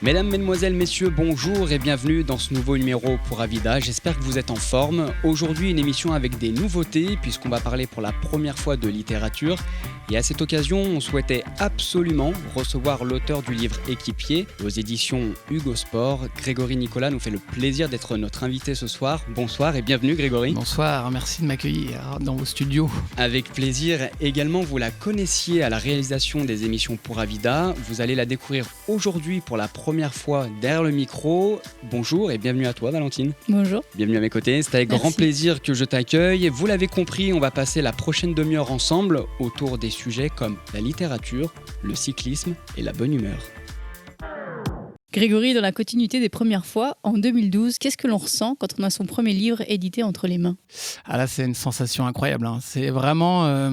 Mesdames, Mesdemoiselles, Messieurs, bonjour et bienvenue dans ce nouveau numéro pour Avida. J'espère que vous êtes en forme. Aujourd'hui, une émission avec des nouveautés puisqu'on va parler pour la première fois de littérature. Et à cette occasion, on souhaitait absolument recevoir l'auteur du livre Équipier aux éditions Hugo Sport. Grégory Nicolas nous fait le plaisir d'être notre invité ce soir. Bonsoir et bienvenue Grégory. Bonsoir, merci de m'accueillir dans vos studios. Avec plaisir. Également, vous la connaissiez à la réalisation des émissions pour Avida. Vous allez la découvrir aujourd'hui pour la première fois derrière le micro. Bonjour et bienvenue à toi Valentine. Bonjour. Bienvenue à mes côtés, c'est avec grand plaisir que je t'accueille. Vous l'avez compris, on va passer la prochaine demi-heure ensemble autour des sujets comme la littérature, le cyclisme et la bonne humeur. Grégory, dans la continuité des premières fois, en 2012, qu'est-ce que l'on ressent quand on a son premier livre édité entre les mains ? Ah là, c'est une sensation incroyable. C'est vraiment...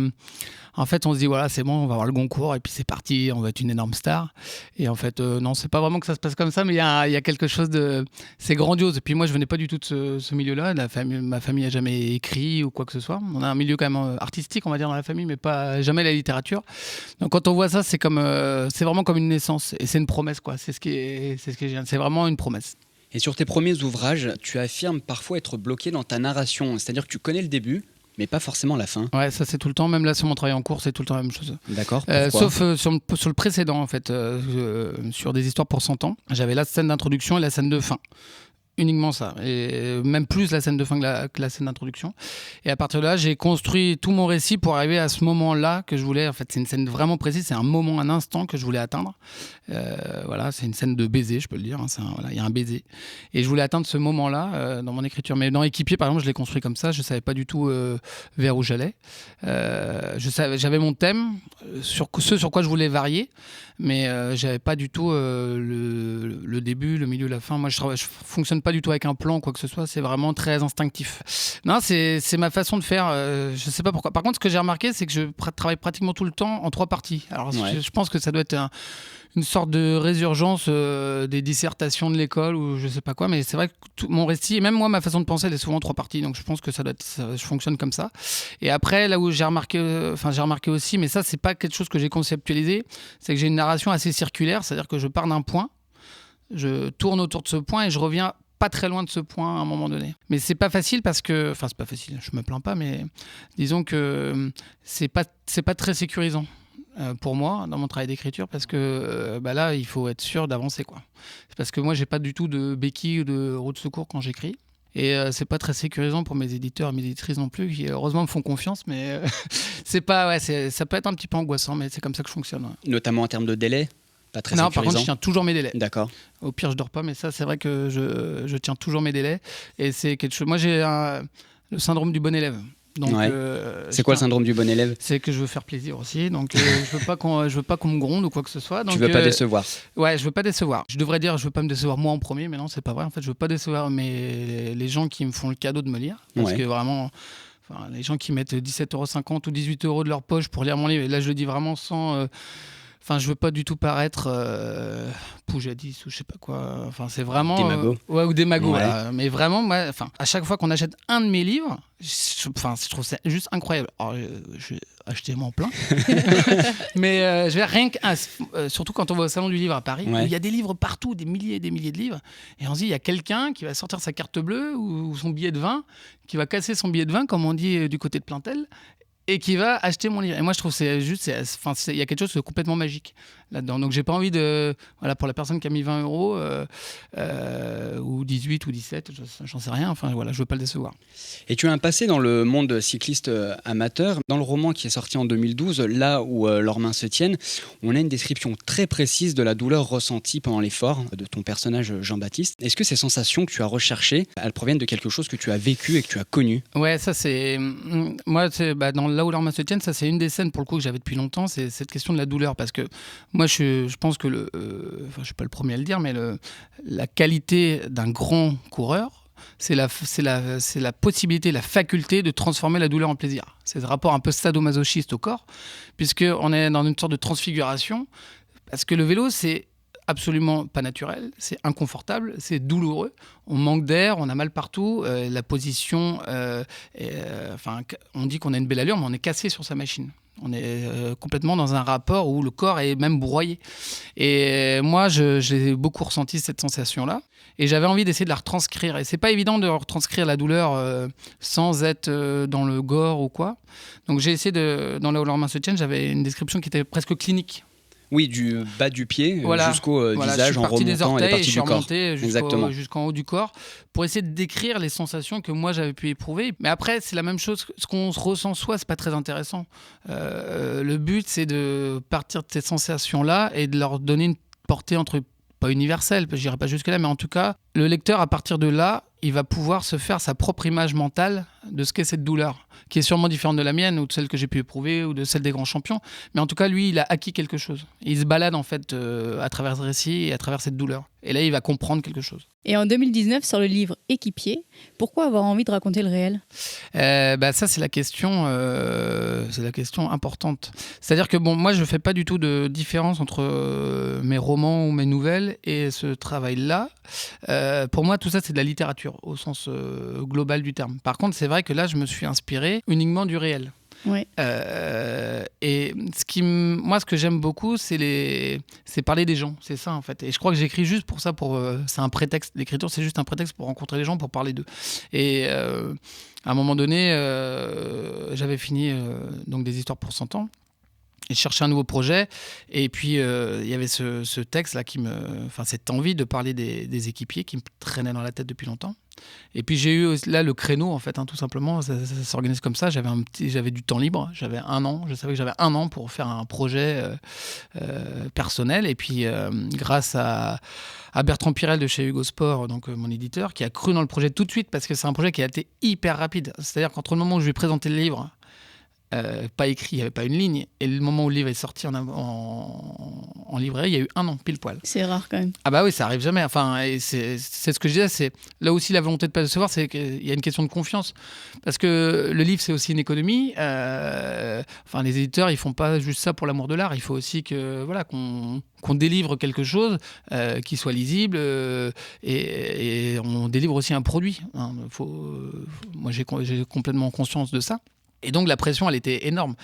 En fait, on se dit, voilà, c'est bon, on va avoir le Goncourt et puis c'est parti, on va être une énorme star. Et en fait, non, c'est pas vraiment que ça se passe comme ça, mais il y a quelque chose de... C'est grandiose. Et puis moi, je venais pas du tout de ce milieu-là. Ma famille a jamais écrit ou quoi que ce soit. On a un milieu quand même artistique, on va dire, dans la famille, mais pas jamais la littérature. Donc quand on voit ça, c'est vraiment comme une naissance. Et c'est une promesse, quoi. C'est ce qui est génial. C'est vraiment une promesse. Et sur tes premiers ouvrages, tu affirmes parfois être bloqué dans ta narration. C'est-à-dire que tu connais le début, mais pas forcément la fin. Ouais, ça c'est tout le temps, même là sur mon travail en cours, c'est tout le temps la même chose. D'accord, sauf sur le précédent en fait, sur des histoires pour 100 ans, j'avais la scène d'introduction et la scène de fin. Uniquement ça, et même plus la scène de fin que la scène d'introduction. Et à partir de là, j'ai construit tout mon récit pour arriver à ce moment-là que je voulais. En fait, c'est une scène vraiment précise, c'est un moment, un instant que je voulais atteindre. Voilà, c'est une scène de baiser, je peux le dire. Il y a un baiser. Et je voulais atteindre ce moment-là dans mon écriture. Mais dans Équipier, par exemple, je l'ai construit comme ça. Je ne savais pas du tout vers où j'allais. J'avais mon thème, sur quoi je voulais varier. Mais je n'avais pas du tout le début, le milieu, la fin. Moi, je fonctionne pas du tout avec un plan ou quoi que ce soit, c'est vraiment très instinctif. Non, c'est ma façon de faire, je sais pas pourquoi. Par contre, ce que j'ai remarqué, c'est que je travaille pratiquement tout le temps en 3 parties. Alors, je pense que ça doit être une sorte de résurgence des dissertations de l'école ou je sais pas quoi, mais c'est vrai que mon récit, et même moi, ma façon de penser, elle est souvent en 3 parties, donc je pense que je fonctionne comme ça. Et après, là où j'ai remarqué aussi, mais ça, c'est pas quelque chose que j'ai conceptualisé, c'est que j'ai une narration assez circulaire, c'est-à-dire que je pars d'un point, je tourne autour de ce point et je reviens pas très loin de ce point à un moment donné. Mais c'est pas facile parce que... Enfin, c'est pas facile, je me plains pas, mais disons que c'est pas très sécurisant pour moi dans mon travail d'écriture parce que là, il faut être sûr d'avancer, quoi. C'est parce que moi, j'ai pas du tout de béquille ou de roue de secours quand j'écris. Et c'est pas très sécurisant pour mes éditeurs et mes éditrices non plus, qui heureusement me font confiance, mais ça peut être un petit peu angoissant, mais c'est comme ça que je fonctionne. Ouais. Notamment en termes de délai ? Pas très non, sécurisant. par contre, je tiens toujours mes délais. D'accord. Au pire, je dors pas, mais ça, c'est vrai que je tiens toujours mes délais. Et c'est quelque chose. Moi, j'ai le syndrome du bon élève. Donc, ouais. C'est quoi le syndrome du bon élève ? C'est que je veux faire plaisir aussi. Donc, je veux pas qu'on me gronde ou quoi que ce soit. Donc, tu veux pas décevoir ? Ouais, je veux pas décevoir. Je devrais dire, je veux pas me décevoir moi en premier, mais non, c'est pas vrai. En fait, je veux pas décevoir les gens qui me font le cadeau de me lire, parce que vraiment. Les gens qui mettent 17,50 € ou 18 € de leur poche pour lire mon livre, et là, je le dis vraiment sans. Je veux pas du tout paraître poujadiste ou je sais pas quoi. Enfin, c'est vraiment démago. Ou démago. Ouais. Voilà. Mais vraiment, moi, à chaque fois qu'on achète un de mes livres, je trouve ça juste incroyable. Alors, je vais acheter mon plein, mais je vais rien que surtout quand on va au salon du livre à Paris, où il y a des livres partout, des milliers et des milliers de livres, et on se dit il y a quelqu'un qui va sortir sa carte bleue ou son billet de vin, qui va casser son billet de vin, comme on dit du côté de Plaintel, et qui va acheter mon livre. Et moi, je trouve que il y a quelque chose de complètement magique là-dedans. Donc, j'ai pas envie de... Voilà, pour la personne qui a mis 20 € ou 18 ou 17, j'en sais rien. Enfin, voilà, je veux pas le décevoir. Et tu as un passé dans le monde cycliste amateur. Dans le roman qui est sorti en 2012, Là où leurs mains se tiennent, on a une description très précise de la douleur ressentie pendant l'effort de ton personnage Jean-Baptiste. Est-ce que ces sensations que tu as recherchées, elles proviennent de quelque chose que tu as vécu et que tu as connu ? Ouais, ça c'est... Moi, dans Là où leurs mains se tiennent, ça c'est une des scènes pour le coup que j'avais depuis longtemps, c'est cette question de la douleur, parce que moi je pense que je suis pas le premier à le dire, mais la qualité d'un grand coureur, c'est la possibilité, la faculté de transformer la douleur en plaisir. C'est ce rapport un peu sadomasochiste au corps, puisqu'on est dans une sorte de transfiguration, parce que le vélo c'est absolument pas naturel, c'est inconfortable, c'est douloureux, on manque d'air, on a mal partout, la position, on dit qu'on a une belle allure, mais on est cassé sur sa machine. On est complètement dans un rapport où le corps est même broyé. Et moi, j'ai beaucoup ressenti cette sensation-là. Et j'avais envie d'essayer de la retranscrire. Et c'est pas évident de retranscrire la douleur sans être dans le gore ou quoi. Donc j'ai essayé dans le All or Nothing Challenge, j'avais une description qui était presque clinique. Oui, du bas du pied jusqu'au Voilà, visage en remontant des orteils, les parties du corps. Je suis remonté jusqu'en haut du corps pour essayer de décrire les sensations que moi j'avais pu éprouver. Mais après, c'est la même chose. Ce qu'on se ressent soi, c'est pas très intéressant. Le but, c'est de partir de ces sensations-là et de leur donner une portée pas universelle, je dirais pas jusque-là, mais en tout cas, le lecteur, à partir de là, il va pouvoir se faire sa propre image mentale de ce qu'est cette douleur, qui est sûrement différente de la mienne ou de celle que j'ai pu éprouver ou de celle des grands champions. Mais en tout cas, lui, il a acquis quelque chose. Il se balade en fait à travers ce récit et à travers cette douleur. Et là, il va comprendre quelque chose. Et en 2019, sort le livre Équipier. Pourquoi avoir envie de raconter le réel ? Ça, c'est la question importante. C'est-à-dire que moi, je fais pas du tout de différence entre mes romans ou mes nouvelles et ce travail-là. Pour moi, tout ça, c'est de la littérature au sens global du terme. Par contre, c'est vrai que là, je me suis inspiré uniquement du réel. Ouais. Et ce que j'aime beaucoup, c'est parler des gens, c'est ça en fait. Et je crois que j'écris juste pour ça, c'est un prétexte. L'écriture, c'est juste un prétexte pour rencontrer les gens, pour parler d'eux. Et à un moment donné, j'avais fini donc des histoires pour 100 ans. Et je cherchais un nouveau projet. Et puis, il y avait ce texte-là cette envie de parler des équipiers qui me traînait dans la tête depuis longtemps. Et puis, j'ai eu là le créneau, en fait, tout simplement. Ça s'organise comme ça. J'avais du temps libre. J'avais 1 an. Je savais que j'avais 1 an pour faire un projet personnel. Et puis, grâce à Bertrand Pirel de chez Hugo Sport, donc mon éditeur, qui a cru dans le projet tout de suite parce que c'est un projet qui a été hyper rapide. C'est-à-dire qu'entre le moment où je lui ai présenté le livre, pas écrit, il n'y avait pas une ligne. Et le moment où le livre est sorti en librairie, il y a eu 1 an, pile poil. C'est rare quand même. Ah bah oui, ça arrive jamais. Enfin, et c'est ce que je disais, c'est là aussi la volonté de ne pas décevoir, c'est qu'il y a une question de confiance. Parce que le livre, c'est aussi une économie. Les éditeurs, ils font pas juste ça pour l'amour de l'art. Il faut aussi qu'on délivre quelque chose qui soit lisible et on délivre aussi un produit. Moi, j'ai complètement conscience de ça. Et donc la pression, elle était énorme.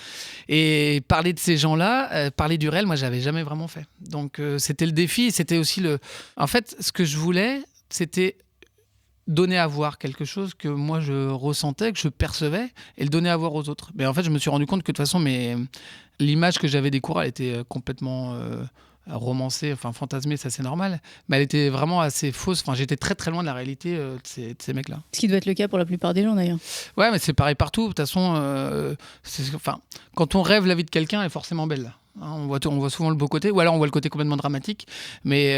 Et parler de ces gens-là, parler du réel, moi, j'avais jamais vraiment fait. Donc c'était le défi, c'était aussi En fait, ce que je voulais, c'était donner à voir quelque chose que moi je ressentais, que je percevais, et le donner à voir aux autres. Mais en fait, je me suis rendu compte que de toute façon, l'image que j'avais des coureurs, elle était complètement romancée, fantasmée, ça c'est normal. Mais elle était vraiment assez fausse. J'étais très très loin de la réalité de ces mecs-là. Ce qui doit être le cas pour la plupart des gens d'ailleurs. Ouais, mais c'est pareil partout. De toute façon, quand on rêve la vie de quelqu'un, elle est forcément belle. On voit souvent le beau côté, ou alors on voit le côté complètement dramatique. Mais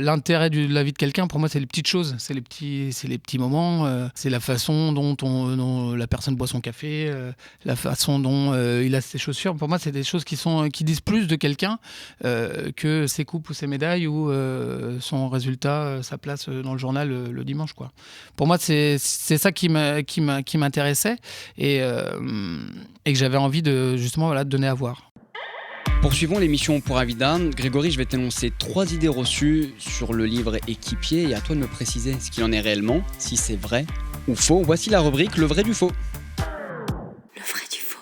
l'intérêt de la vie de quelqu'un, pour moi, c'est les petites choses, c'est les petits moments, c'est la façon dont la personne boit son café, la façon dont il a ses chaussures. Pour moi, c'est des choses qui disent plus de quelqu'un que ses coupes ou ses médailles ou son résultat, sa place dans le journal le dimanche, quoi. Pour moi, c'est ça qui m'intéressait et que j'avais envie de justement de donner à voir. Poursuivons l'émission Pura Vida. Grégory, je vais t'énoncer 3 idées reçues sur le livre Équipier et à toi de me préciser ce qu'il en est réellement, si c'est vrai ou faux. Voici la rubrique Le vrai du faux. Le vrai du faux.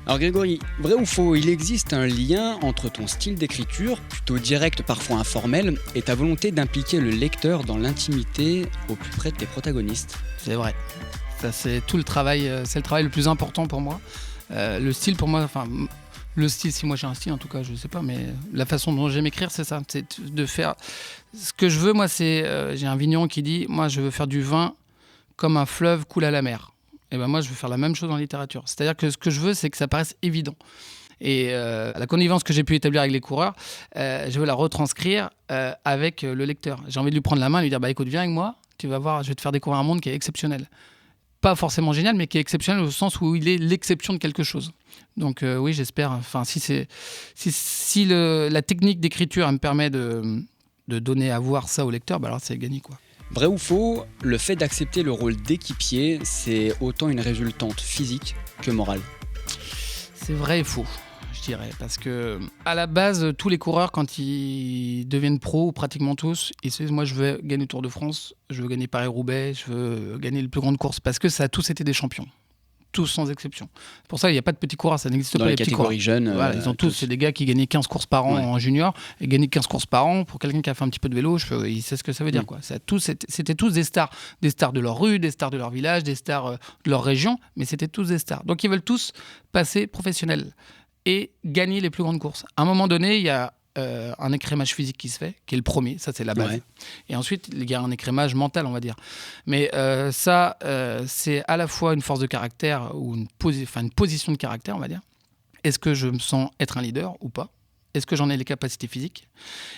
Alors Grégory, vrai ou faux, il existe un lien entre ton style d'écriture, plutôt direct, parfois informel, et ta volonté d'impliquer le lecteur dans l'intimité au plus près de tes protagonistes. C'est vrai. Ça, c'est tout le travail, c'est le travail le plus important pour moi. Le style pour moi, le style, si moi j'ai un style en tout cas, je sais pas, mais la façon dont j'aime écrire, c'est ça, c'est de faire... Ce que je veux, moi, c'est... j'ai un vigneron qui dit, moi, je veux faire du vin comme un fleuve coule à la mer. Et ben moi, je veux faire la même chose en littérature. C'est-à-dire que ce que je veux, c'est que ça paraisse évident. Et la connivence que j'ai pu établir avec les coureurs, je veux la retranscrire avec le lecteur. J'ai envie de lui prendre la main et lui dire, écoute, viens avec moi, tu vas voir, je vais te faire découvrir un monde qui est exceptionnel. Pas forcément génial, mais qui est exceptionnel au sens où il est l'exception de quelque chose. Donc oui, j'espère. Si la technique d'écriture me permet de donner à voir ça au lecteur, alors c'est gagné, quoi. Vrai ou faux, le fait d'accepter le rôle d'équipier, c'est autant une résultante physique que morale. C'est vrai et faux, je dirais, parce que à la base, tous les coureurs, quand ils deviennent pros, ou pratiquement tous, ils se disent, moi je veux gagner le Tour de France, je veux gagner Paris-Roubaix, je veux gagner les plus grandes courses, parce que ça a tous été des champions. tous sans exception. Pour ça, il n'y a pas de petits coureurs, ça n'existe Dans pas les les petits coureurs. catégories jeunes. Voilà, ils ont tous, c'est des gars qui gagnaient 15 courses par an en junior, et gagner 15 courses par an, pour quelqu'un qui a fait un petit peu de vélo, il sait ce que ça veut dire. Quoi. C'était tous des stars de leur rue, des stars de leur village, des stars de leur région, mais c'était tous des stars. Donc ils veulent tous passer professionnels et gagner les plus grandes courses. À un moment donné, il y a un écrémage physique qui se fait, qui est le premier, ça c'est la base. Ouais. Et ensuite, il y a un écrémage mental, on va dire. Mais c'est à la fois une force de caractère ou une position de caractère, on va dire. Est-ce que je me sens être un leader ou pas ? Est-ce que j'en ai les capacités physiques ?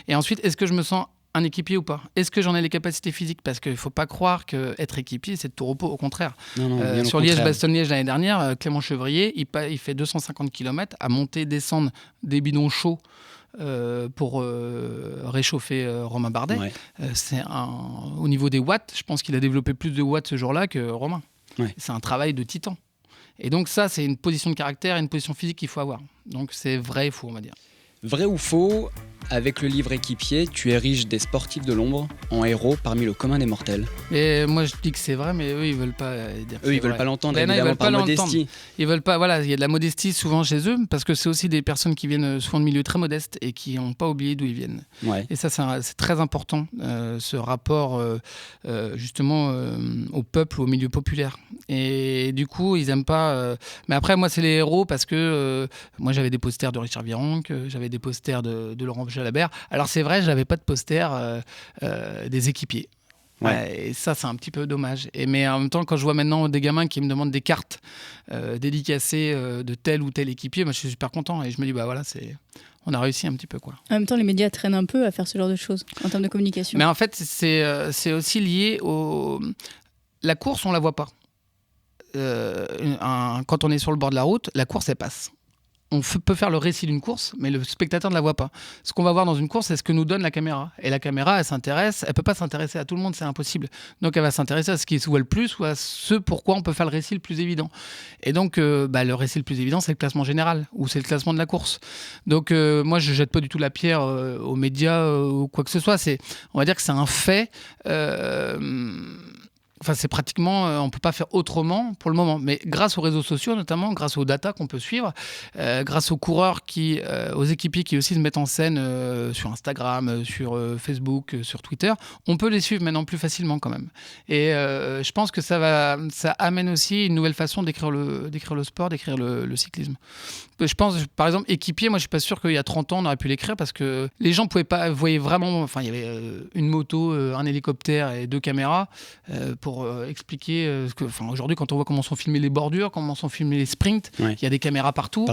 Et ensuite, est-ce que je me sens un équipier ou pas ? Est-ce que j'en ai les capacités physiques ? Parce qu'il ne faut pas croire qu'être équipier, c'est de tout repos, au contraire. Non, sur Liège-Bastogne-Liège l'année dernière, Clément Chevrier, il fait 250 km à monter, descendre des bidons chauds pour réchauffer Romain Bardet. Ouais. Au niveau des watts, je pense qu'il a développé plus de watts ce jour-là que Romain. Ouais. C'est un travail de titan. Et donc ça, c'est une position de caractère et une position physique qu'il faut avoir. Donc c'est vrai et faux, on va dire. Vrai ou faux, avec le livre Équipier, tu ériges des sportifs de l'ombre en héros parmi le commun des mortels. Et moi, je dis que c'est vrai, mais eux, ils veulent pas dire. Eux, ils veulent pas l'entendre, évidemment, par modestie. Ils veulent pas. Voilà, il y a de la modestie souvent chez eux, parce que c'est aussi des personnes qui viennent souvent de milieux très modestes et qui n'ont pas oublié d'où ils viennent. Ouais. Et ça, c'est très important, ce rapport justement au peuple, au milieu populaire. Et du coup, ils aiment pas. Mais après, moi, c'est les héros parce que moi, j'avais des posters de Richard Virenque, j'avais des posters de Laurent Jalabert. Alors c'est vrai, je n'avais pas de poster des équipiers. Ouais. Et ça, c'est un petit peu dommage. Mais en même temps, quand je vois maintenant des gamins qui me demandent des cartes dédicacées de tel ou tel équipier, moi, je suis super content. Et je me dis, bah voilà, on a réussi un petit peu, quoi. En même temps, les médias traînent un peu à faire ce genre de choses en termes de communication. Mais en fait, c'est aussi lié la course, on la voit pas. Quand on est sur le bord de la route, la course, elle passe. On peut faire le récit d'une course, mais le spectateur ne la voit pas. Ce qu'on va voir dans une course, c'est ce que nous donne la caméra. Et la caméra, elle peut pas s'intéresser à tout le monde, c'est impossible. Donc elle va s'intéresser à ce qui se voit le plus ou à ce pourquoi on peut faire le récit le plus évident. Et donc le récit le plus évident, c'est le classement général ou c'est le classement de la course. Donc moi, je jette pas du tout la pierre aux médias ou quoi que ce soit. On va dire que c'est un fait. Enfin, c'est pratiquement, on ne peut pas faire autrement pour le moment. Mais grâce aux réseaux sociaux, notamment, grâce aux datas qu'on peut suivre, grâce aux coureurs, aux équipiers qui aussi se mettent en scène sur Instagram, sur Facebook, sur Twitter, on peut les suivre maintenant plus facilement quand même. Et je pense que ça amène aussi une nouvelle façon d'écrire le sport, d'écrire le cyclisme. Je pense, par exemple, équipier, moi je ne suis pas sûr qu'il y a 30 ans on aurait pu l'écrire parce que les gens voyaient vraiment, enfin il y avait une moto, un hélicoptère et 2 caméras pour expliquer aujourd'hui quand on voit comment sont filmées les bordures, comment sont filmés les sprints, il y a des caméras partout.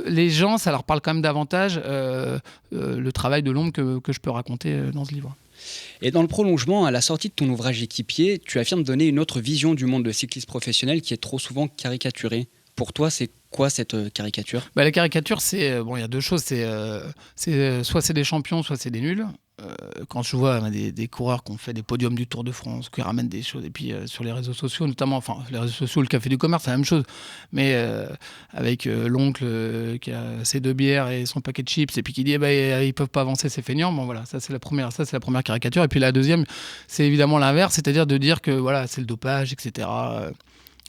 Les gens, ça leur parle quand même davantage le travail de l'ombre que je peux raconter dans ce livre. Et dans le prolongement, à la sortie de ton ouvrage Équipier, tu affirmes donner une autre vision du monde de cyclisme professionnel qui est trop souvent caricaturée. Pour toi, c'est quoi cette caricature ? La caricature, il y a deux choses. Soit c'est des champions, soit c'est des nuls. Quand je vois des coureurs qui ont fait des podiums du Tour de France, qui ramènent des choses, et puis sur les réseaux sociaux, notamment, enfin les réseaux sociaux, le Café du Commerce, c'est la même chose, mais avec l'oncle qui a ses 2 bières et son paquet de chips, et puis qui dit ils peuvent pas avancer, c'est feignant. Bon voilà, ça c'est la première caricature. Et puis la deuxième, c'est évidemment l'inverse, c'est-à-dire de dire que voilà, c'est le dopage, etc.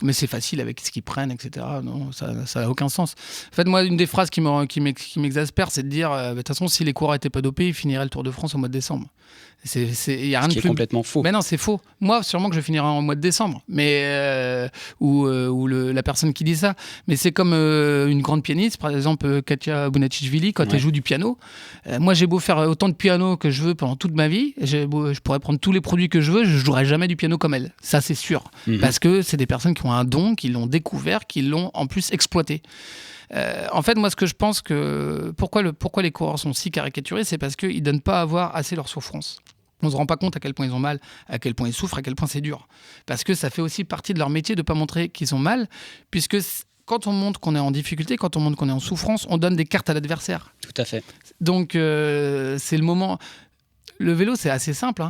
Mais c'est facile avec ce qu'ils prennent, etc. Non, ça n'a aucun sens. En fait, moi, une des phrases qui m'exaspère, c'est de dire de toute façon, si les coureurs n'étaient pas dopés, ils finiraient le Tour de France au mois de décembre. Ce qui est complètement faux. Mais non, c'est faux. Moi, sûrement que je finirai en mois de décembre. Mais, la personne qui dit ça. Mais c'est comme une grande pianiste, par exemple Katia Bounatichvili, quand elle joue du piano. Moi, j'ai beau faire autant de piano que je veux pendant toute ma vie. Je pourrais prendre tous les produits que je veux. Je ne jouerai jamais du piano comme elle. Ça, c'est sûr. Parce que c'est des personnes qui ont un don, qui l'ont découvert, qui l'ont en plus exploité. En fait, moi, ce que je pense que pourquoi les coureurs sont si caricaturés, c'est parce qu'ils ne donnent pas à voir assez leur souffrance. On ne se rend pas compte à quel point ils ont mal, à quel point ils souffrent, à quel point c'est dur. Parce que ça fait aussi partie de leur métier de ne pas montrer qu'ils ont mal, puisque quand on montre qu'on est en difficulté, quand on montre qu'on est en souffrance, on donne des cartes à l'adversaire. Tout à fait. Donc, c'est le moment... Le vélo, c'est assez simple.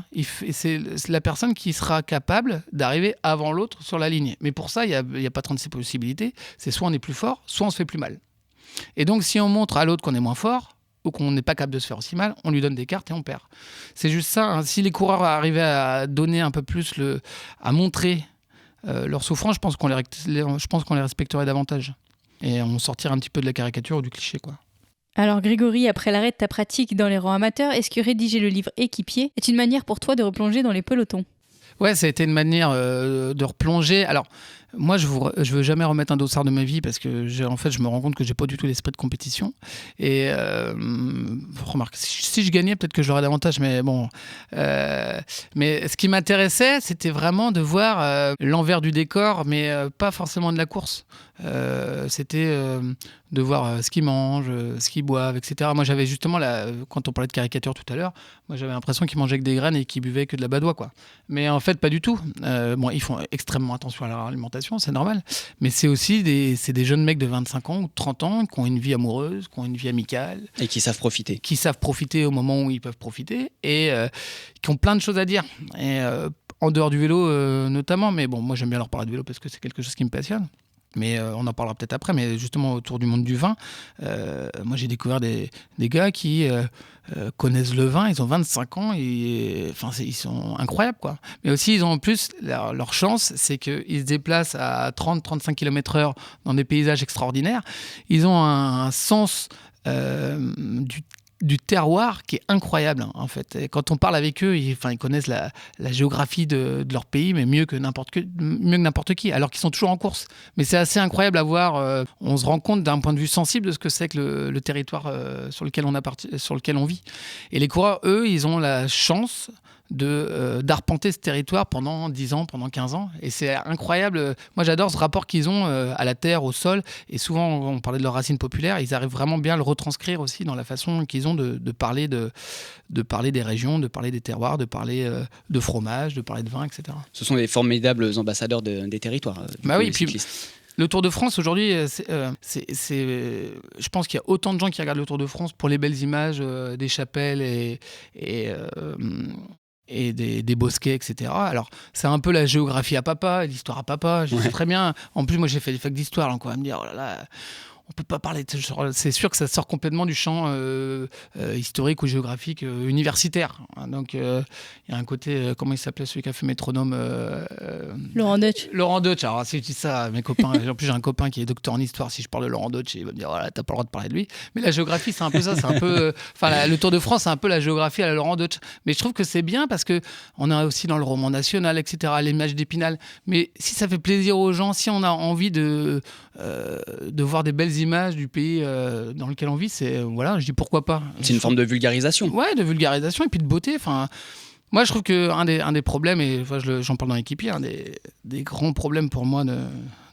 C'est la personne qui sera capable d'arriver avant l'autre sur la ligne. Mais pour ça, il n'y a pas 36 possibilités. C'est soit on est plus fort, soit on se fait plus mal. Et donc, si on montre à l'autre qu'on est moins fort, ou qu'on n'est pas capable de se faire aussi mal, on lui donne des cartes et on perd. C'est juste ça. Si les coureurs arrivaient à donner un peu plus, à montrer leur souffrance, je pense qu'on les respecterait davantage. Et on sortirait un petit peu de la caricature ou du cliché, quoi. Alors Grégory, après l'arrêt de ta pratique dans les rangs amateurs, est-ce que rédiger le livre Équipier est une manière pour toi de replonger dans les pelotons ? Ouais, ça a été une manière de replonger. Alors, moi, je veux jamais remettre un dossard de ma vie parce que je me rends compte que j'ai pas du tout l'esprit de compétition. Et remarque, si je gagnais, peut-être que j'aurais davantage, mais bon. Mais ce qui m'intéressait, c'était vraiment de voir l'envers du décor, mais pas forcément de la course. C'était de voir ce qu'ils mangent, ce qu'ils boivent, etc. Moi, j'avais justement, quand on parlait de caricature tout à l'heure, moi, j'avais l'impression qu'ils mangeaient que des graines et qu'ils buvaient que de la badoie, quoi. Mais en fait, pas du tout. Bon, ils font extrêmement attention à leur alimentation, c'est normal. Mais c'est aussi des jeunes mecs de 25 ans ou 30 ans qui ont une vie amoureuse, qui ont une vie amicale. Et qui savent profiter. Qui savent profiter au moment où ils peuvent profiter et qui ont plein de choses à dire. Et en dehors du vélo, notamment. Mais bon, moi, j'aime bien leur parler de vélo parce que c'est quelque chose qui me passionne. Mais on en parlera peut-être après, mais justement autour du monde du vin, moi j'ai découvert des gars qui connaissent le vin, ils ont 25 ans, ils sont incroyables, quoi. Mais aussi, ils ont en plus, leur chance, c'est qu'ils se déplacent à 30-35 km/h dans des paysages extraordinaires. Ils ont un sens du terroir qui est incroyable, hein, en fait. Et quand on parle avec eux, ils connaissent la géographie de leur pays, mais mieux que n'importe qui, alors qu'ils sont toujours en course. Mais c'est assez incroyable à voir. On se rend compte d'un point de vue sensible de ce que c'est que le territoire sur lequel on vit. Et les coureurs, eux, ils ont la chance d'arpenter ce territoire pendant 10 ans, pendant 15 ans. Et c'est incroyable. Moi, j'adore ce rapport qu'ils ont à la terre, au sol. Et souvent, on parlait de leurs racines populaires. Ils arrivent vraiment bien à le retranscrire aussi dans la façon qu'ils ont de parler des régions, de parler des terroirs, de parler de fromage, de parler de vin, etc. Ce sont des formidables ambassadeurs des territoires. Bah oui, puis le Tour de France, aujourd'hui, je pense qu'il y a autant de gens qui regardent le Tour de France pour les belles images des chapelles et des bosquets, etc. Alors, c'est un peu la géographie à papa, l'histoire à papa, je sais très bien. En plus, moi, j'ai fait des facs d'histoire, donc on va me dire, oh là là, on peut pas parler de ce genre. C'est sûr que ça sort complètement du champ historique ou géographique universitaire. Donc, il y a un côté, comment il s'appelait celui qui a fait Métronome Laurent Deutsch. Laurent Deutsch. Alors, si je dis ça à mes copains, en plus, j'ai un copain qui est docteur en histoire. Si je parle de Laurent Deutsch, il va me dire, voilà, t'as pas le droit de parler de lui. Mais la géographie, c'est un peu ça. C'est un peu, le Tour de France, c'est un peu la géographie à la Laurent Deutsch. Mais je trouve que c'est bien parce que on est aussi dans le roman national, etc., l'image d'Épinal. Mais si ça fait plaisir aux gens, si on a envie de voir des belles images du pays dans lequel on vit, je dis pourquoi pas. C'est une forme de vulgarisation. Ouais, de vulgarisation et puis de beauté. Enfin, moi, je trouve qu'un des problèmes, et j'en parle dans l'équipier, un des grands problèmes pour moi de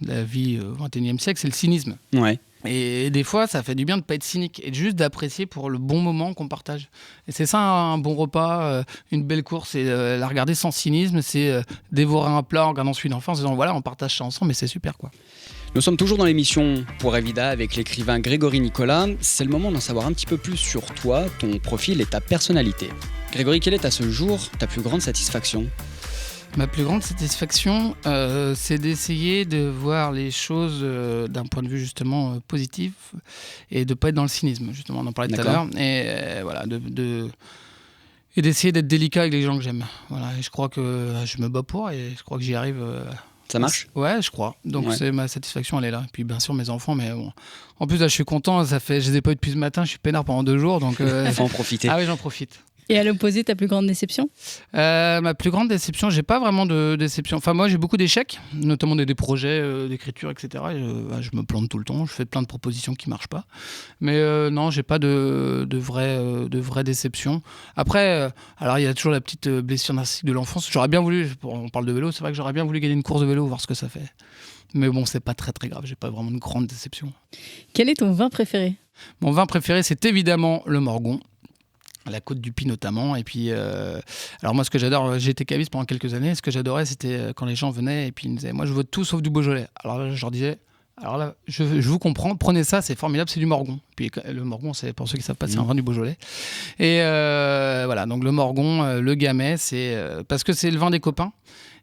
la vie au XXIe siècle, c'est le cynisme. Ouais. Et des fois, ça fait du bien de ne pas être cynique et juste d'apprécier pour le bon moment qu'on partage. Et c'est ça, un bon repas, une belle course, et la regarder sans cynisme, c'est dévorer un plat en regardant celui d'enfant, en se disant voilà, on partage ça ensemble, mais c'est super, quoi. Nous sommes toujours dans l'émission Pour Evida avec l'écrivain Grégory Nicolas. C'est le moment d'en savoir un petit peu plus sur toi, ton profil et ta personnalité. Grégory, quelle est à ce jour ta plus grande satisfaction ? Ma plus grande satisfaction, c'est d'essayer de voir les choses d'un point de vue justement positif et de ne pas être dans le cynisme, justement, on en parlait tout à l'heure. Et voilà, et d'essayer d'être délicat avec les gens que j'aime. Voilà, et je crois que je me bats pour et je crois que j'y arrive. Ça marche ? Ouais, je crois. Donc c'est ma satisfaction, elle est là. Et puis bien sûr mes enfants, mais bon. En plus là, je suis content. Je les ai pas eu depuis ce matin. Je suis peinard pendant 2 jours, donc. Faut en profiter. Ah oui, j'en profite. Et à l'opposé, ta plus grande déception ? Ma plus grande déception, j'ai pas vraiment de déception. Enfin, moi, j'ai beaucoup d'échecs, notamment des projets d'écriture, etc. Et, je me plante tout le temps. Je fais plein de propositions qui marchent pas. Mais non, j'ai pas de vraie déception. Après, alors il y a toujours la petite blessure narcissique de l'enfance. J'aurais bien voulu, on parle de vélo, c'est vrai que j'aurais bien voulu gagner une course de vélo, voir ce que ça fait. Mais bon, c'est pas très très grave. J'ai pas vraiment de grande déception. Quel est ton vin préféré ? Mon vin préféré, c'est évidemment le Morgon. La Côte du Py notamment. Et puis, alors moi, ce que j'adore, j'ai été caviste pendant quelques années. Ce que j'adorais, c'était quand les gens venaient et puis ils me disaient, moi, je veux tout sauf du Beaujolais. Alors là, je leur disais, alors là, je vous comprends, prenez ça, c'est formidable, c'est du Morgon. Puis le Morgon, c'est pour ceux qui ne savent pas, c'est un vin du Beaujolais. Et voilà, donc le Morgon, le Gamay, c'est parce que c'est le vin des copains.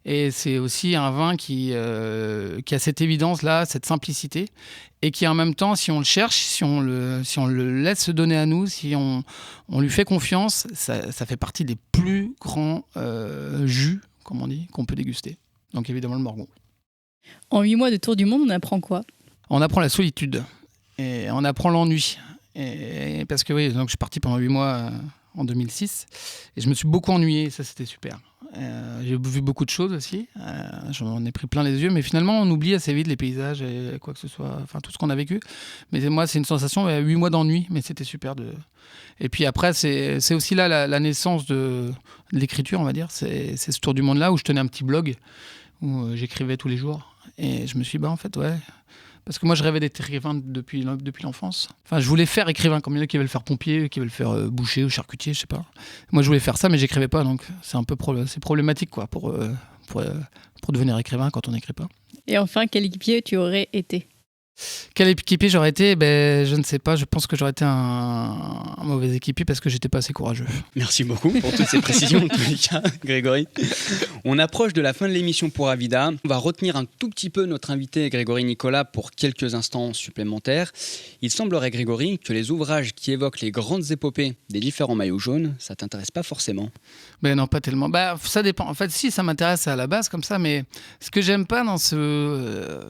Et c'est aussi un vin qui a cette évidence-là, cette simplicité, et qui en même temps, si on le cherche, si on le laisse se donner à nous, si on lui fait confiance, ça fait partie des plus grands jus, comme on dit, qu'on peut déguster. Donc évidemment le Morgon. En 8 mois de tour du monde, on apprend quoi? On apprend la solitude et on apprend l'ennui. Et parce que oui, donc je suis parti pendant 8 mois en 2006 et je me suis beaucoup ennuyé, ça c'était super. J'ai vu beaucoup de choses aussi, j'en ai pris plein les yeux, mais finalement on oublie assez vite les paysages et quoi que ce soit, enfin tout ce qu'on a vécu. Mais moi c'est une sensation, 8 mois d'ennui, mais c'était super. Et puis après c'est aussi là la naissance de l'écriture, on va dire, c'est ce tour du monde là où je tenais un petit blog, où j'écrivais tous les jours. Et je me suis dit, en fait, ouais. Parce que moi, je rêvais d'être écrivain depuis l'enfance. Enfin, je voulais faire écrivain, comme il y en a qui veulent faire pompier, qui veulent faire boucher ou charcutier, je sais pas. Moi, je voulais faire ça, mais j'écrivais pas, donc c'est un peu c'est problématique, quoi, pour devenir écrivain quand on n'écrit pas. Et enfin, quel équipier tu aurais été? Quel équipier j'aurais été? Je ne sais pas, je pense que j'aurais été un mauvais équipier parce que j'étais pas assez courageux. Merci beaucoup pour toutes ces précisions, en tous les cas, Grégory. On approche de la fin de l'émission pour Avida. On va retenir un tout petit peu notre invité Grégory Nicolas pour quelques instants supplémentaires. Il semblerait, Grégory, que les ouvrages qui évoquent les grandes épopées des différents maillots jaunes, ça t'intéresse pas forcément. Non, pas tellement. Ça dépend. En fait, si, ça m'intéresse à la base comme ça, mais ce que j'aime pas dans ce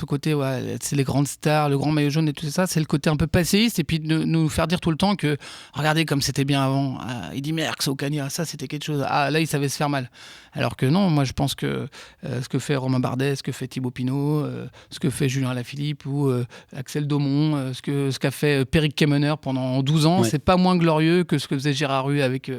côté, c'est les grandes stars, le grand maillot jaune et tout ça, c'est le côté un peu passéiste et puis de nous faire dire tout le temps que regardez comme c'était bien avant. Eddy Merckx, Ocaña, ça c'était quelque chose. Là, il savait se faire mal. Alors que non, moi je pense que ce que fait Romain Bardet, ce que fait Thibaut Pinot, ce que fait Julien Alaphilippe ou Axel Daumont, ce qu'a fait Peric Kemener pendant 12 ans, c'est pas moins glorieux que ce que faisait Gérard Rue avec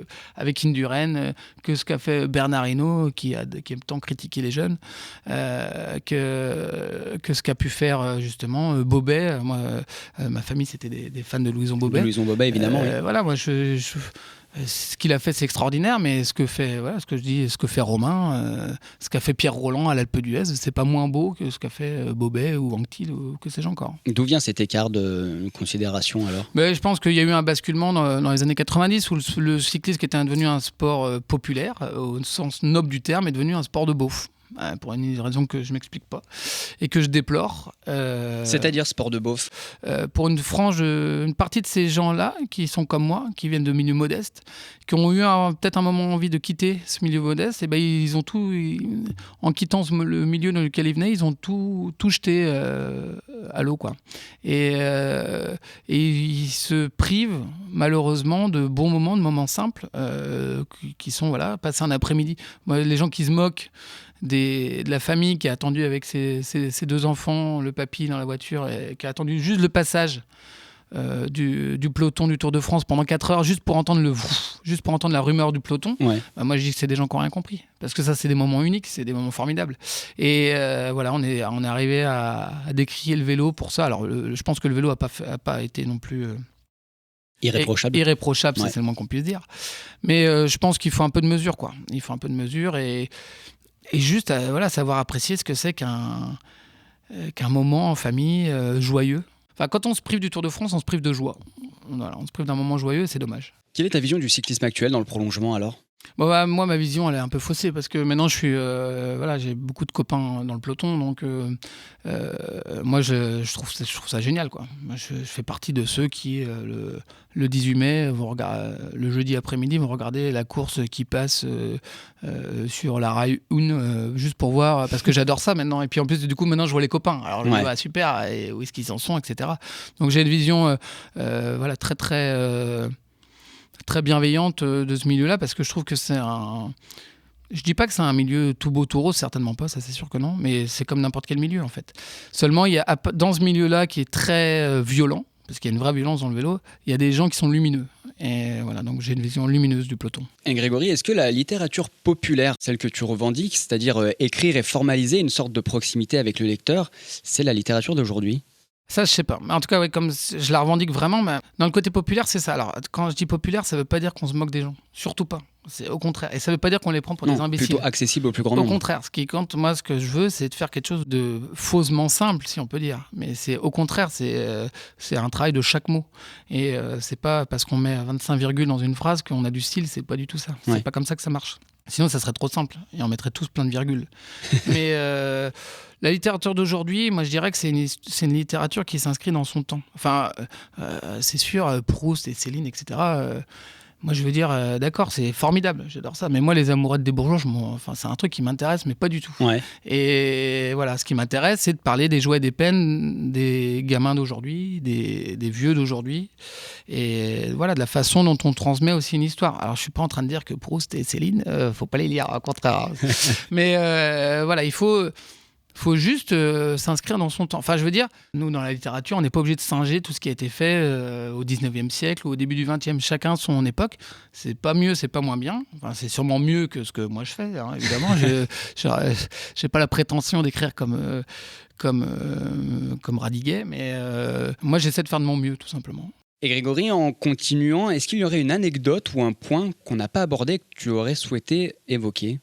Indurain, que ce qu'a fait Bernard Hinault, qui aime tant critiquer les jeunes, que ce qu'a pu faire justement Bobet. Moi, ma famille c'était des fans de Louison Bobet. Louison Bobet, évidemment. Oui. Voilà, moi ce qu'il a fait c'est extraordinaire, mais ce que fait Romain, ce qu'a fait Pierre Roland à l'Alpe d'Huez, c'est pas moins beau que ce qu'a fait Bobet ou Anquetil ou que sais-je encore. D'où vient cet écart de considération alors? Je pense qu'il y a eu un basculement dans les années 90 où le cyclisme qui était devenu un sport populaire au sens noble du terme est devenu un sport de beauf. Pour une raison que je m'explique pas et que je déplore. C'est-à-dire sport de beauf? Pour une partie de ces gens-là qui sont comme moi, qui viennent de milieux modestes, qui ont eu peut-être un moment envie de quitter ce milieu modeste, et ils ont tout, en quittant le milieu dans lequel ils venaient, ils ont tout jeté à l'eau, quoi. Et ils se privent malheureusement de bons moments, de moments simples qui sont passer un après-midi. Moi, les gens qui se moquent de la famille qui a attendu avec ses 2 enfants, le papy dans la voiture, et qui a attendu juste le passage du peloton du Tour de France pendant 4 heures juste pour entendre la rumeur du peloton. Ouais. Moi je dis que c'est des gens qui n'ont rien compris, parce que ça c'est des moments uniques, c'est des moments formidables. Et on est arrivé à décrier le vélo pour ça. Alors je pense que le vélo a pas été non plus irréprochable, ouais. C'est le moins qu'on puisse dire. Mais je pense qu'il faut un peu de mesure, quoi. Il faut un peu de mesure et juste savoir apprécier ce que c'est qu'un moment en famille joyeux. Enfin, quand on se prive du Tour de France, on se prive de joie. On se prive d'un moment joyeux, c'est dommage. Quelle est ta vision du cyclisme actuel dans le prolongement alors? Moi, ma vision, elle est un peu faussée parce que maintenant, j'ai beaucoup de copains dans le peloton, donc moi, je trouve ça génial, quoi. Moi, je fais partie de ceux qui, le 18 mai, le jeudi après-midi, vont regarder la course qui passe sur la Rail 1, juste pour voir, parce que j'adore ça maintenant. Et puis en plus, du coup, maintenant, je vois les copains. Alors, je me dis, super, et où est-ce qu'ils en sont, etc. Donc, j'ai une vision très, très... très bienveillante de ce milieu-là, parce que je trouve que je dis pas que c'est un milieu tout beau, tout rose, certainement pas, ça c'est sûr que non, mais c'est comme n'importe quel milieu en fait. Seulement, il y a dans ce milieu-là qui est très violent, parce qu'il y a une vraie violence dans le vélo, il y a des gens qui sont lumineux. Et voilà, donc j'ai une vision lumineuse du peloton. Et Grégory, est-ce que la littérature populaire, celle que tu revendiques, c'est-à-dire écrire et formaliser une sorte de proximité avec le lecteur, c'est la littérature d'aujourd'hui ? Ça, je sais pas. Mais en tout cas, comme je la revendique vraiment, mais dans le côté populaire, c'est ça. Alors, quand je dis populaire, ça veut pas dire qu'on se moque des gens. Surtout pas. C'est au contraire. Et ça veut pas dire qu'on les prend pour des imbéciles. Plutôt accessible au plus grand nombre. Au contraire. Ce qui compte, moi, ce que je veux, c'est de faire quelque chose de faussement simple, si on peut dire. Mais c'est au contraire, c'est un travail de chaque mot. Et c'est pas parce qu'on met 25 virgules dans une phrase qu'on a du style. C'est pas du tout ça. C'est pas comme ça que ça marche. Sinon, ça serait trop simple. Et on mettrait tous plein de virgules. Mais la littérature d'aujourd'hui, moi, je dirais que c'est une littérature qui s'inscrit dans son temps. Enfin, c'est sûr, Proust et Céline, etc. Moi, je veux dire, d'accord, c'est formidable, j'adore ça. Mais moi, les amourettes des bourgeois, c'est un truc qui m'intéresse, mais pas du tout. Ouais. Et voilà, ce qui m'intéresse, c'est de parler des joies et des peines des gamins d'aujourd'hui, des vieux d'aujourd'hui. Et voilà, de la façon dont on transmet aussi une histoire. Alors, je suis pas en train de dire que Proust et Céline, faut pas les lire, au contraire. Mais voilà, il faut juste s'inscrire dans son temps. Enfin, je veux dire, nous, dans la littérature, on n'est pas obligé de singer tout ce qui a été fait au 19e siècle ou au début du 20e. Chacun son époque. C'est pas mieux, c'est pas moins bien. Enfin, c'est sûrement mieux que ce que moi je fais, hein, évidemment. J'ai pas la prétention d'écrire comme Radiguet, mais moi, j'essaie de faire de mon mieux, tout simplement. Et Grégory, en continuant, est-ce qu'il y aurait une anecdote ou un point qu'on n'a pas abordé que tu aurais souhaité évoquer ?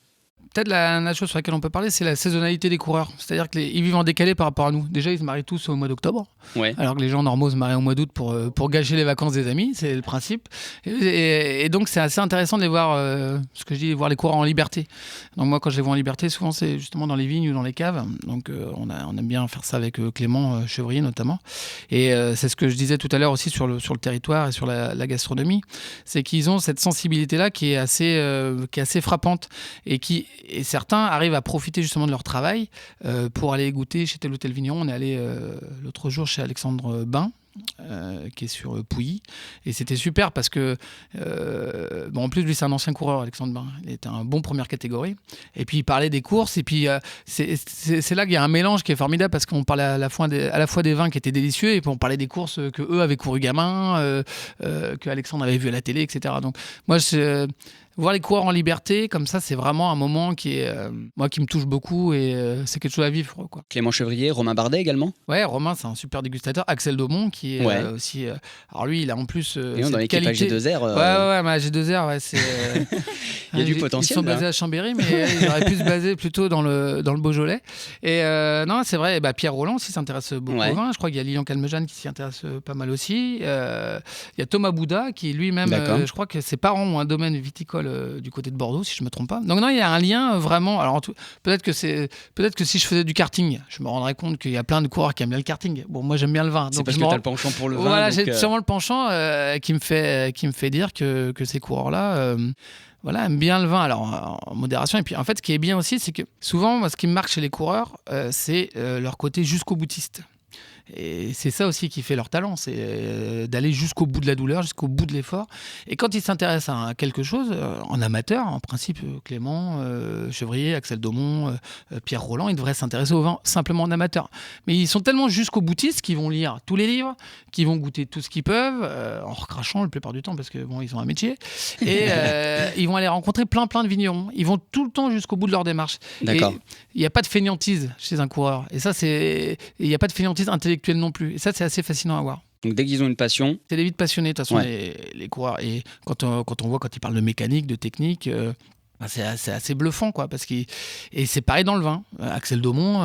Peut-être la chose sur laquelle on peut parler, c'est la saisonnalité des coureurs. C'est-à-dire qu'ils vivent en décalé par rapport à nous. Déjà, ils se marient tous au mois d'octobre, alors que les gens normaux se marient au mois d'août pour gâcher les vacances des amis, c'est le principe. Et donc, c'est assez intéressant de les voir, ce que je dis, voir les coureurs en liberté. Donc moi, quand je les vois en liberté, souvent, c'est justement dans les vignes ou dans les caves. Donc on aime bien faire ça avec Clément Chevrier, notamment. Et c'est ce que je disais tout à l'heure aussi sur le territoire et sur la gastronomie. C'est qu'ils ont cette sensibilité-là qui est assez frappante et certains arrivent à profiter justement de leur travail pour aller goûter chez tel ou tel vigneron. On est allé l'autre jour chez Alexandre Bain, qui est sur Pouilly, et c'était super parce que en plus lui c'est un ancien coureur, Alexandre Bain, il était un bon première catégorie, et puis il parlait des courses, et puis c'est là qu'il y a un mélange qui est formidable parce qu'on parlait à la fois des vins qui étaient délicieux, et puis on parlait des courses que eux avaient couru gamin, que Alexandre avait vu à la télé, etc. Donc moi voir les coureurs en liberté, comme ça, c'est vraiment un moment qui me touche beaucoup, et c'est quelque chose à vivre, quoi. Clément Chevrier, Romain Bardet également ? Ouais, Romain, c'est un super dégustateur. Axel Daumont, qui est aussi... alors lui, il a en plus et on dans l'équipe AG2R. Ouais, mais AG2R, c'est... il y a du potentiel. Ils sont basés à Chambéry, mais ils auraient pu se baser plutôt dans le Beaujolais. Et non, c'est vrai, Pierre Rolland aussi s'intéresse beaucoup au vin. Je crois qu'il y a Lilian Calmejane qui s'y intéresse pas mal aussi. Il y a Thomas Bouda, qui lui-même, je crois que ses parents ont un domaine viticole du côté de Bordeaux, si je me trompe pas. Donc non, il y a un lien vraiment. Alors peut-être que si je faisais du karting, je me rendrais compte qu'il y a plein de coureurs qui aiment bien le karting. Bon, moi j'aime bien le vin. C'est parce que tu as le penchant pour le vin. Voilà, j'ai sûrement le penchant qui me fait dire que ces coureurs-là aiment bien le vin, alors en modération. Et puis en fait, ce qui est bien aussi, c'est que souvent, moi, ce qui me marque chez les coureurs, c'est leur côté jusqu'au boutiste. Et c'est ça aussi qui fait leur talent, c'est d'aller jusqu'au bout de la douleur, jusqu'au bout de l'effort. Et quand ils s'intéressent à quelque chose, en amateur, en principe, Clément Chevrier, Axel Daumont, Pierre Rolland, ils devraient s'intéresser au vin simplement en amateur. Mais ils sont tellement jusqu'au boutiste qu'ils vont lire tous les livres, qu'ils vont goûter tout ce qu'ils peuvent, en recrachant la plupart du temps, parce que ils ont un métier. Et ils vont aller rencontrer plein de vignerons. Ils vont tout le temps jusqu'au bout de leur démarche. D'accord. Il n'y a pas de fainéantise chez un coureur. Et ça, il n'y a pas de fainéantise intellectuelle non plus. Et ça, c'est assez fascinant à voir. Donc dès qu'ils ont une passion... C'est des vies de passionnés, de toute façon, les coureurs. Et quand on voit, quand ils parlent de mécanique, de technique... c'est assez bluffant, quoi, et c'est pareil dans le vin. Axel Daumont,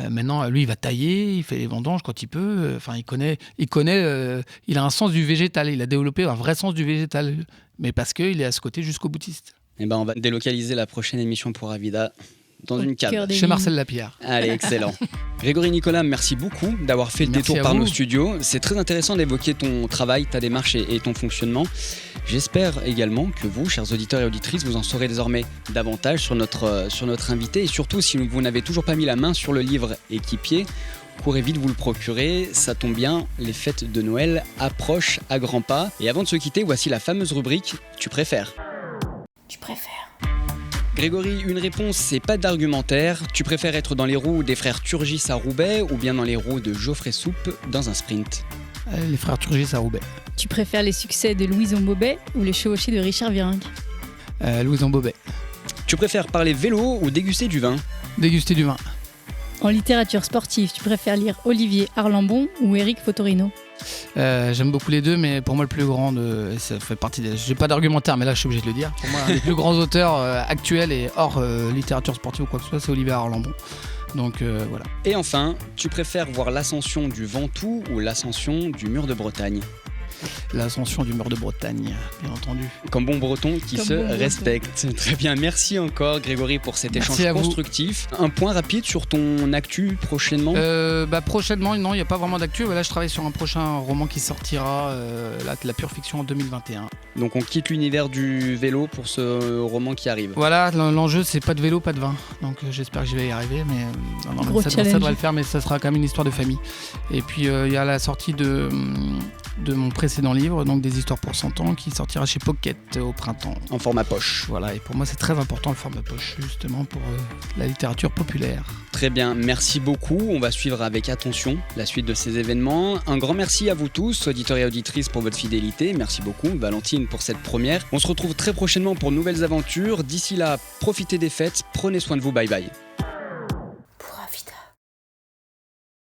maintenant, lui, il va tailler, il fait les vendanges quand il peut. Il a un sens du végétal. Il a développé un vrai sens du végétal, mais parce qu'il est à ce côté jusqu'au boutiste. Eh ben, on va délocaliser la prochaine émission pour Avida dans une cave. Chez Marcel Lapierre. Allez, excellent. Grégory Nicolas, merci beaucoup d'avoir fait le détour par nos studios. C'est très intéressant d'évoquer ton travail, ta démarche et ton fonctionnement. J'espère également que vous, chers auditeurs et auditrices, vous en saurez désormais davantage sur notre invité. Et surtout, si vous n'avez toujours pas mis la main sur le livre Équipier, courez vite vous le procurer. Ça tombe bien, les fêtes de Noël approchent à grands pas. Et avant de se quitter, voici la fameuse rubrique « Tu préfères ». Tu préfères. Grégory, une réponse, c'est pas d'argumentaire. Tu préfères être dans les roues des frères Turgis à Roubaix ou bien dans les roues de Geoffrey Soupe dans un sprint ? Les frères Turgis à Roubaix. Tu préfères les succès de Louison Bobet ou les chevauchés de Richard Virenque ? Louison Bobet. Tu préfères parler vélo ou déguster du vin ? Déguster du vin. En littérature sportive, tu préfères lire Olivier Arlambon ou Éric Fotorino ? J'aime beaucoup les deux, mais pour moi le plus grand, ça fait partie des... J'ai pas d'argumentaire, mais là je suis obligé de le dire. Pour moi, un des plus grands auteurs actuels et hors littérature sportive ou quoi que ce soit, c'est Olivier Arlambon. Donc voilà. Et enfin, tu préfères voir l'ascension du Ventoux ou l'ascension du mur de Bretagne ? l'ascension du mur de Bretagne, bien entendu. Comme bon breton qui Comme se bon breton. respecte. Très bien, merci encore Grégory pour cet Merci échange à vous. constructif. Un point rapide sur ton actu prochainement. Prochainement, non, il n'y a pas vraiment d'actu. Là, je travaille sur un prochain roman qui sortira, de la pure fiction en 2021. Donc on quitte l'univers du vélo pour ce roman qui arrive. Voilà, l'enjeu, c'est pas de vélo, pas de vin. Donc j'espère que je vais y arriver, mais Gros ça challenge. devrait le faire, mais ça sera quand même une histoire de famille. Et puis il y a la sortie de mon précédent livre, donc des histoires pour 100 ans, qui sortira chez Pocket au printemps. En format poche. Voilà, et pour moi c'est très important le format poche, justement pour la littérature populaire. Très bien, merci beaucoup. On va suivre avec attention la suite de ces événements. Un grand merci à vous tous, auditeurs et auditrices, pour votre fidélité. Merci beaucoup, Valentine, pour cette première. On se retrouve très prochainement pour de nouvelles aventures. D'ici là, profitez des fêtes, prenez soin de vous, bye bye.